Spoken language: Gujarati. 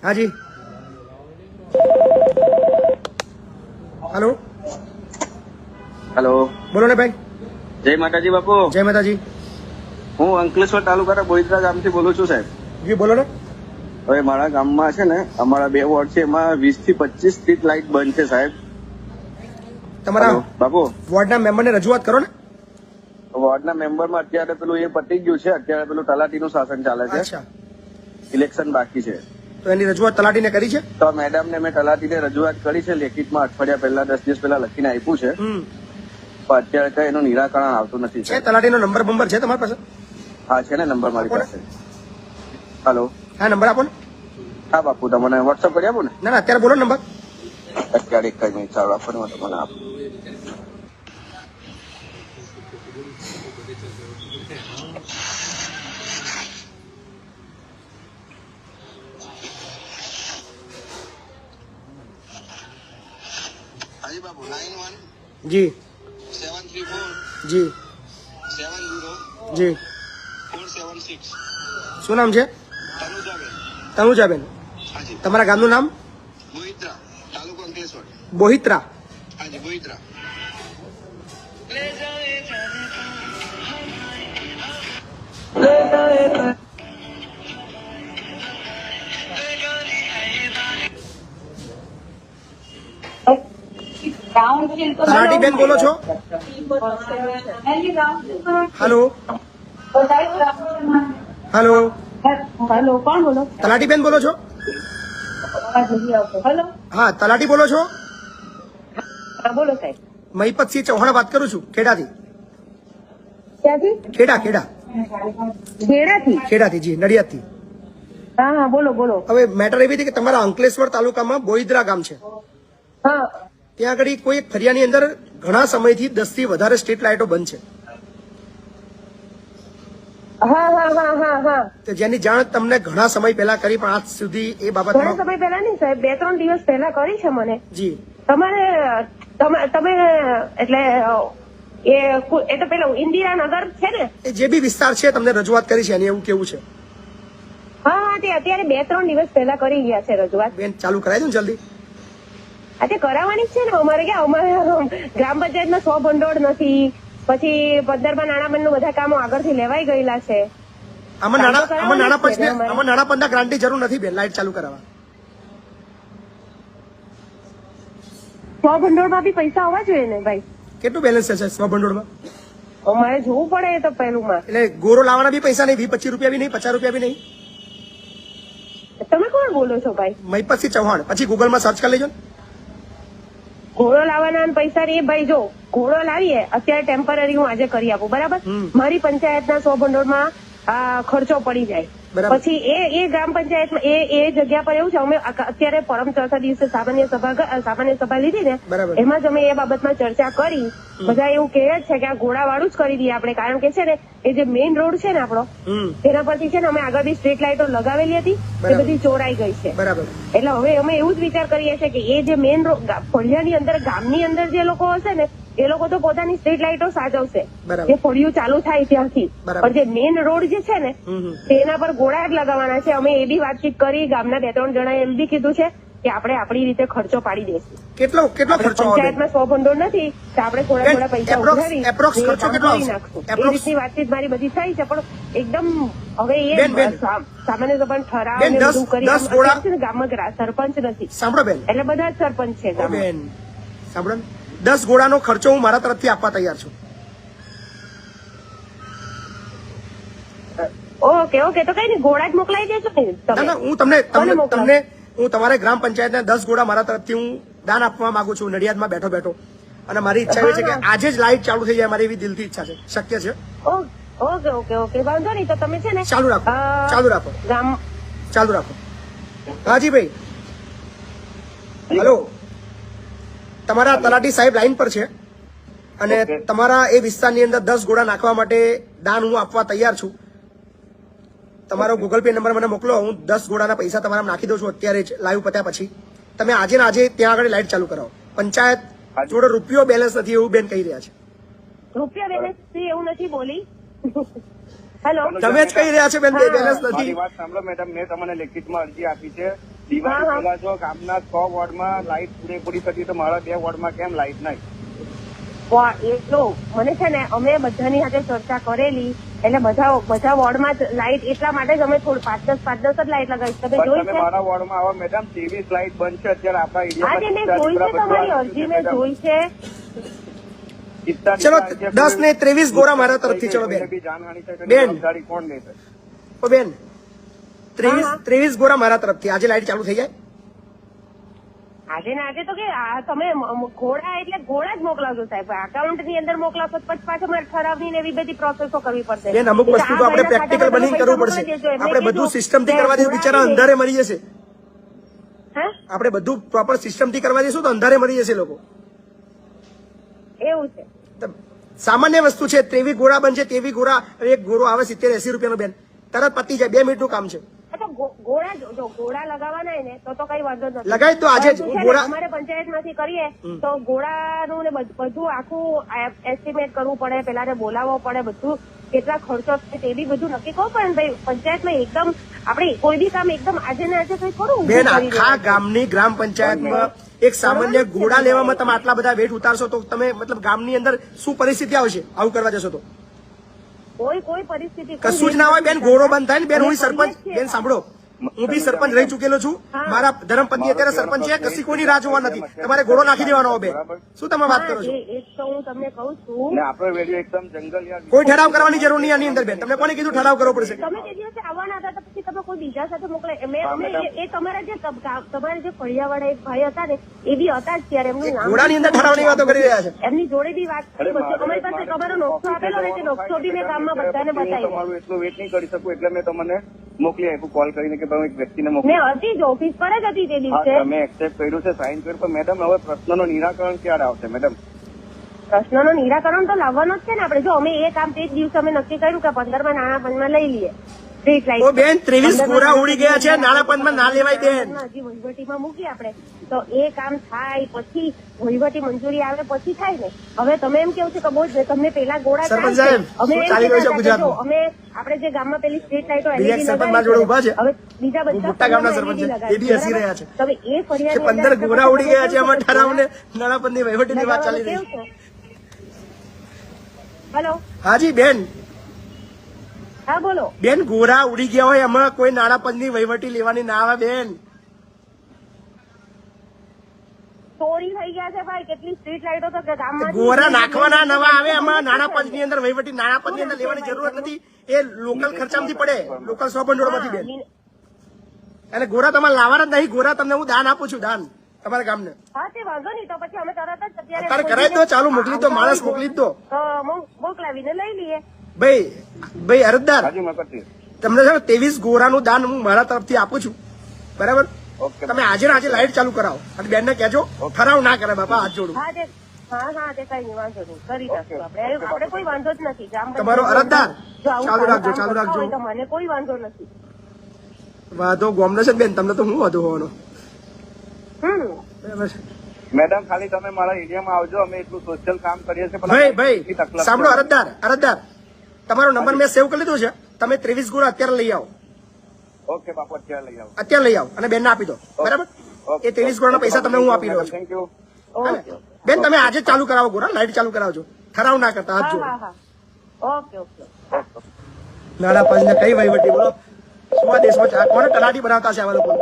हाँ जी हेलो હેલો, बोलो ने भाई જય માતાજી બાપુ. जय माता जी હું અંકલેશ્વર તાલુકાના બોઈદરા ગામથી બોલું છું સાહેબ. जी बोलो ने હવે મારા ગામમાં છે ને, અમારા 2 વોર્ડ છે, એમાં 20 થી 25 સ્ટ્રીટ લાઇટ બંધ છે સાહેબ. તમારા હેલો, બાપુ, વોર્ડના મેમ્બરને રજૂઆત કરો ને વોર્ડના મેમ્બરમાં અત્યારે પેલું એ પતી ગયું છે. અત્યારે પેલું તલાટીનું શાસન ચાલે છે, અચ્છા ઇલેક્શન બાકી છે. તો એની રજૂઆત તલાટીને કરી છે તો મેડમને મેં તલાટીને રજૂઆત કરી છે લેખિતમાં. અઠવાડિયા પહેલા 10 દિવસ પહેલા લખીને આપ્યું છે, પણ અત્યારે કઈ એનું નિરાકરણ આવતું નથી છે સાહેબ. તલાટીનો નંબર બંબર છે તમારી પાસે હા છે ને નંબર મારી પાસે. હેલો, હા નંબર આપો ને હા બાપુ, તમને વોટ્સઅપ કરી આપું ને? ના ના અત્યારે બોલો ને નંબર અત્યારે એક જ મિનિટ ચાલુ રાખો ને, હું તમને આપું. હાજી બાપુ, 91 જી 734 જી 70 જી 476. શું નામ છે તનુજાબેન. તનુજાબેન હાજી, તમારા ગામનું નામ બોઈત્રા, તાલુકો અંકલેશ્વર. બોહિત્રા હાજી, બોઈત્રા. તલાટીબેન બોલો છો હેલો હેલો હેલો, કોણ બોલો? તલાટીબેન બોલો છો અવાજ નથી આવતો. હેલો, હા તલાટી બોલો છો હા બોલો સાહેબ. મહિપતસિંહ ચૌહાણ વાત કરું છું ખેડાથી ક્યાંથી? ખેડા ખેડા ખેડાથી? ખેડાથી જી નડિયાદથી હા હા બોલો બોલો. હવે મેટર એવી હતી કે તમારા અંકલેશ્વર તાલુકામાં બોઈદરા ગામ છે હા ત્યાં આગળ કોઈ એક ફરિયાની અંદર ઘણા સમયથી 10 થી વધારે સ્ટ્રીટ લાઇટો બંધ છે હા હા હા હા હા. તો જેની જાણ તમને ઘણા સમય પહેલા કરી પણ આજ સુધી એ ઘણા બાબતમાં સમય પહેલા નહીં સાહેબ, 2-3 દિવસ પહેલા કરી છે મને. જી તમારે તમે એટલે એ તો પેલું ઇન્દિરાનગર છે ને? એ જે બી વિસ્તાર છે તમને રજૂઆત કરી છે એની એવું કેવું છે હા હા, તે અત્યારે 2-3 દિવસ પહેલા કરી ગયા છે રજૂઆત. બેન ચાલુ કરાવી દો ને જલ્દી આજે કરાવવાની જ છે ને. અમારે ક્યાં, અમારે ગ્રામ પંચાયતમાં 100 ભંડોળ નથી, પછી 15માં નાણામંડળનું બધા કામો આગળથી લેવાઈ ગયેલા છે. આમાં નાણા પંચના ગ્રાન્ટની જરૂર નથી બેન લાઇટ ચાલુ કરાવવા 100 ભંડોળમાં બી પૈસા આવવા જોઈએ ને ભાઈ. કેટલું બેલેન્સ છે સ્વભંડોળમાં અમારે જોવું પડે એ તો પહેલુંમાં. એટલે ગોરો લાવવાના બી પૈસા નહીં 20-25 રૂપિયા બી નહીં 50 રૂપિયા બી નહીં તમે કોણ બોલો છો ભાઈ? મહિપતસિંહ ચૌહાણ પછી ગૂગલમાં સર્ચ કરી લેજો ને. ઘોડો લાવવાના અને પૈસા એ ભાઈ જો ઘોડો લાવીએ અત્યારે ટેમ્પરરી હું આજે કરી આપું બરાબર. મારી પંચાયતના 100 ભંડોળમાં ખર્ચો પડી જાય. બરાબર. પછી એ ગ્રામ પંચાયતમાં એ જગ્યા પર એવું છે, અમે અત્યારે પરમ ચોથા દિવસે સામાન્ય સભા લીધી ને, બરાબર. એમાં જ અમે એ બાબતમાં ચર્ચા કરી. બધા એવું કહે જ છે કે આ ઘોડાવાળું જ કરી દઈએ આપણે, કારણ કે છે ને એ જે મેઇન રોડ છે ને આપણો એના પરથી છે ને અમે આગળ બી સ્ટ્રીટ લાઇટો લગાવેલી હતી, એ બરાબર. બધી ચોરાઈ ગઈ છે. બરાબર એટલે હવે અમે એવું જ વિચાર કરીએ છીએ કે એ જે મેઇન ફળિયાની અંદર ગામની અંદર જે લોકો હશે ને એ લોકો તો પોતાની સ્ટ્રીટ લાઇટો સાચવશે, બરાબર. જે ફળિયું ચાલુ થાય ત્યાંથી. બરાબર. પણ જે મેઇન રોડ જે છે ને તેના પર ગોળા જ લગાવવાના છે. અમે એ બી વાતચીત કરી, ગામના 2-3 જણાએ એમ બી કીધું છે કે આપણે આપણી રીતે ખર્ચો પાડી દઈશું. કેટલો ખર્ચો આવે બેન? પંચાયતમાં 100 ભંડોળ નથી તો આપણે થોડા પૈસા ઉઘાડી approx એ ખર્ચો કામ કેટલો કરી આવશે? નાખશું. એ approx? રીતની વાતચીત મારી બધી થઈ છે, પણ એકદમ હવે બેન. સામાન્ય સભાનો ઠરાવ બેન, ને 10 બધું કરી ગોળા- અત્યારે છે ને ગામમાં સરપંચ નથી, સાંભળો બેન એટલે બધા જ સરપંચ છે ગામમાં. બેન સાંભળો ને 10 ઘોડાનો ખર્ચો હું મારા તરફથી આપવા તૈયાર છું. ઓકે ઓકે, તો કઈ નહીં, ઘોડા જ મોકલાઈ દેજો ને ના તમે. ના હું તમને કોને મોકલાવ? તમને હું તમારે ગ્રામ પંચાયતના 10 ઘોડા મારા તરફથી હું દાન આપવા માંગુ છું નડિયાદમાં બેઠો બેઠો. અને મારી ઈચ્છા એવી છે કે આજે જ લાઇટ ચાલુ થઈ જાય, મારી એવી દિલથી ઈચ્છા છે. શક્ય છે? ઓકે ઓકે ઓકે, વાંધો નહીં. તો તમે છે ને ચાલુ રાખો ચાલુ રાખો ગામ ચાલુ રાખો. હાજી ભાઈ હેલો, તમારા તલાટી સાહેબ લાઈન પર છે અને તમારા એ વિસ્તારની અંદર 10 ઘોડા નાખવા માટે દાન હું આપવા તૈયાર છું. તમારો ગૂગલ પે નંબર મને મોકલો, હું 10 ઘોડાના પૈસા તમારા નાખી દઉં છું અત્યારે જ લાઈવ પત્યા પછી. તમે આજે ને આજે ત્યાં આગળ લાઈટ ચાલુ કરાવો. પંચાયત જોડે રૂપિયો બેલેન્સ નથી એવું બેન કહી રહ્યા છે. રૂપિયા બેલેન્સ એવું નથી બોલી. હેલો, તમે જ કહી રહ્યા છો બેન બેલેન્સ નથી. મારી વાત સાંભળો મેડમ, મેં તમને લેખિતમાં અરજી આપી છે દિવાળી પહેલા જો ગામના 6 વોર્ડમાં લાઇટ પૂરેપૂરી થતી તો મારા 2 વોર્ડમાં કેમ લાઇટ નહીં? એટલો મને છે ને અમે બધાની સાથે ચર્ચા કરેલી એટલે બધા વોર્ડમાં લાઇટ એટલા માટે જ અમે થોડું 5-10 જ લાઇટ લગાવી. તમે જોઈ તમે છે? મારા વોર્ડમાં આવો મેડમ, 23 લાઇટ બંધ છે અત્યારે આપણા આજે મેં જોઈ છે, તમારી અરજી મેં જોઈ છે. ચલો 10 ને 23 ગોરા મારા તરફથી. ચલો બેન, બેન. કોણ લેશે? ઓ બેન, 23 ગોરા મારા તરફથી. આજે લાઈટ ચાલુ થઈ જાય? આજે ને આજે તો કે તમે ઘોડા એટલે ઘોડા જ મોકલાવજો સાહેબ. અકાઉન્ટ ની અંદર મોકલાવશો પછી પાછો મારે ઠરાવની ને એવી બધી પ્રોસેસો કરવી પડશે. બેન, અમુક વસ્તુ તો આપણે પ્રેક્ટિકલ બની કરવું પડશે. આપણે બધું સિસ્ટમ થી કરવા દઈશું, બિચારા અંધારે મરી જશે. આપણે બધું પ્રોપર સિસ્ટમ થી કરવા દઈશું તો અંધારે મરી જશે લોકો. એવું છે. સામાન્ય વસ્તુ છે. 23 ગોળા બનશે, 23 ગોળા, એક ગોળો આવે 70-80 રૂપિયાનો બેન, તરત પતી જાય. 2 મિનિટનું કામ છે. ઘોડા લગાવવાના ને તો કઈ વાંધો નથી. લગાવી તો આજે જ ગોળા અમારે પંચાયત માંથી કરીએ તો ઘોડાનું ને બધું આખું એસ્ટિમેટ કરવું પડે, પેલા બોલાવવો પડે, બધું કેટલા ખર્ચો થાય તે બી બધું નક્કી કરવું પડે. ભાઈ પંચાયતમાં એકદમ આપણે કોઈ બી કામ એકદમ આજે ને આજે કઈ કરું બેન, આખા ગામની ગ્રામ પંચાયતમાં એક સામાન્ય ઘોડા લેવામાં તમે આટલા બધા વેટ ઉતારશો તો તમે મતલબ ગામની અંદર શું પરિસ્થિતિ આવશે આવું કરવા જશો તો? કોઈ પરિસ્થિતિ કશું જ ના હોય બેન. ઘોડો બંધ થાય ને બેન. હું સરપંચ, બેન સાંભળો, હું બી સરપંચ રહી ચુકેલો છું. મારા ધર્મપત્ની અત્યારે સરપંચ છે. કશી કોઈની રાહ જોવા નથી. તમારે ઘોડો નાખી દેવાનો હવે. શું તમે વાત કરો છો? એક તો હું તમને કહું છું, આપણો વેડિયો એકદમ જંગલ. કોઈ ઠરાવ કરવાની જરૂર નહીં આની અંદર બેન. તમને કોને કીધું ઠરાવ કરવો પડશે? તમે જે દિવસે આવવાના હતા તો પછી તમે કોઈ બીજા સાથે મોકલાય. એ તમારા જે ફળિયાવાળા એક ભાઈ હતા ને એ બી હતા જ ત્યારે. એમનું નામ ઘોડાની અંદર ઠરાવની વાતો કરી રહ્યા છે. એમની જોડે બી વાત કરી. અમારી પાસે તમારો નકશો આપેલો ને તે નકશો બી મેં ગામમાં બધાને બતાવ્યો. તમારું એટલું વેટ નહીં કરી શકું એટલે મેં તમને મોકલી આપ્યું કોલ કરીને કે તમે એક વ્યક્તિને મોકલી. મેં હતી જ ઓફિસ પર જ હતી તે હા, દિવસે. તમે એક્સેપ્ટ કર્યું છે, સાઇન કર્યું, પણ મેડમ હવે પ્રશ્નનો નિરાકરણ ક્યારે આવશે મેડમ? પ્રશ્નનો નિરાકરણ તો લાવવાનો જ છે ને આપણે. જો અમે એ કામ તે જ દિવસે અમે નક્કી કર્યું કે 15માં નાણાં પંચમાં લઈ લઈએ સ્ટ્રીટ લાઇટ. ઓ બેન, 23 ગોળા ઉડી ગયા છે. નાણાં પંચમાં ના લેવાય બેન. હજી વહીવટીમાં મૂકી આપણે તો એ કામ થાય પછી વહીવટી મંજૂરી આવે પછી થાય ને. હવે તમે એમ કેવું છે કે બહુ જ તમને પેલા ગોળા સરપંચ સાહેબ, અમે શું ચાલી રહ્યું છે ગુજરાતમાં? અમે આપણે જે ગામમાં પેલી સ્ટ્રીટ લાઇટો બીજા સરપંચ મારા જોડે ઉભા છે. હવે બીજા બધા મોટા ગામના સરપંચ છે, એ બી હસી રહ્યા છે તમે એ કે ફરિયાદ 15 ગોળા ઉડી ગયા છે. આમાં ઠરાવ ને નાણાં પંચની વહીવટીની વાત ચાલી રહી છે. હેલો, હાજી બેન. હા બોલો. બેન, ગોરા ઉડી ગયા હોય એમાં કોઈ નાણાં પંચની વહીવટી લેવાની ના આવે બેન. ચોરી થઈ ગયા છે ભાઈ. કેટલી સ્ટ્રીટ લાઇટો તો ગામમાં ગોરા નાખવાના નવા આવે એમાં નાણાં પંચની અંદર વહીવટી નાણાં પંચની અંદર લેવાની જરૂરત નથી. એ લોકલ ખર્ચામાંથી પડે, લોકલ 100 ભંડોળમાંથી બેન. અને ગોરા તમારે લાવવાના જ નહીં. ગોરા તમને હું દાન આપું છું, દાન તમારા ગામને. હા, તે વાંધો નહીં. તો પછી અમે તરત જ અત્યારે કરાવી દો, ચાલુ મોકલી દો, માણસ મોકલી દો. મોકલાવીને લઈ લઈએ. ભાઈ અરજદાર, હાજી મકરજી. તમને છે 23 ગોરાનું દાન હું મારા તરફથી આપું છું, બરાબર? ઓકે. તમે આજે ને આજે લાઈટ ચાલુ કરાવો અને બેનને કહેજો ઠરાવ ના કરે બાપા, હાથ જોડું. હા તે કઈ નહીં, વાંધો નહીં, કરી નાખશું આપણે કોઈ વાંધો જ નથી. તમારો અરજદાર જો આવું ચાલુ રાખજો, કામ ચાલુ કરતા રાખજો. હોય તો મને કોઈ વાંધો નથી. વાંધો ગોમનો છે બેન, તમને તો હું વાંધો હોવાનો. બરાબર છે. મેડમ, ખાલી તમે મારા એરિયામાં આવજો, અમે એટલું સોશિયલ કામ કરીએ છીએ. ભાઈ સાંભળો અરજદાર, તમારો નંબર મેં સેવ કરી લીધો છે. તમે 23 ગોળા અત્યારે લઈ આવો. ઓકે બાપુ, અત્યારે લઈ આવો. અત્યારે લઈ આવો અને બેનને આપી દો, બરાબર? એ 23 ગોળાના પૈસા તમને હું આપી રહ્યો છું. Thank you. બેન, તમે આજે જ ચાલુ કરાવો ગોળા, લાઈટ ચાલુ કરાવજો, ઠરાવ ના કરતા, હાથ જોડો. ઓકે. નાણાં પંચને કઈ વહીવટી બોલો? શું આ દેશમાં કોને તલાટી બનાવતા છે આવા લોકો?